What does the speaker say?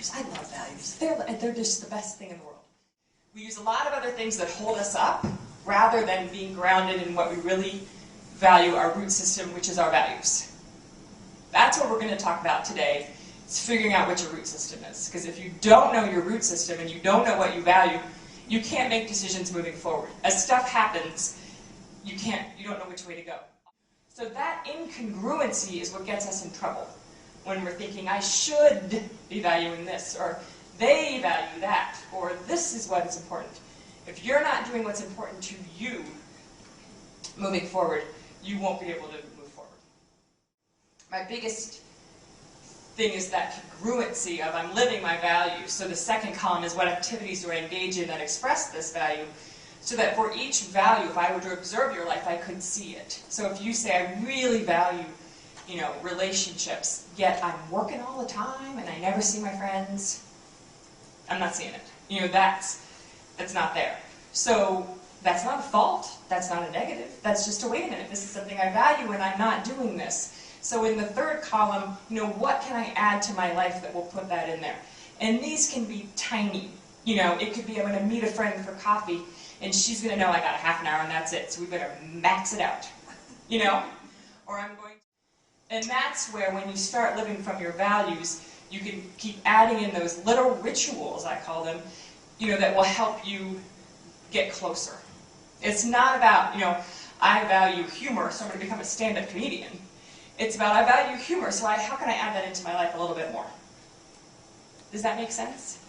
values. I love values. They're just the best thing in the world. We use a lot of other things that hold us up rather than being grounded in what we really value, our root system, which is our values. That's what we're going to talk about today, is figuring out what your root system is. Because if you don't know your root system and you don't know what you value, you can't make decisions moving forward. As stuff happens, you don't know which way to go. So that incongruency is what gets us in trouble. When we're thinking, I should be valuing this, or they value that, or this is what is important. If you're not doing what's important to you moving forward, you won't be able to move forward. My biggest thing is that congruency of I'm living my values. So the second column is what activities do I engage in that express this value, so that for each value, if I were to observe your life, I could see it. So if you say, I really value, relationships, yet I'm working all the time and I never see my friends, I'm not seeing it. That's not there. So that's not a fault, that's not a negative, that's just a wait a minute, this is something I value and I'm not doing this. So in the third column, what can I add to my life that will put that in there? And these can be tiny. It could be I'm going to meet a friend for coffee and she's going to know I got a half an hour and that's it, so we better max it out. Or I'm going to... And that's where when you start living from your values, you can keep adding in those little rituals, I call them, that will help you get closer. It's not about, I value humor, so I'm going to become a stand-up comedian. It's about I value humor, so how can I add that into my life a little bit more? Does that make sense?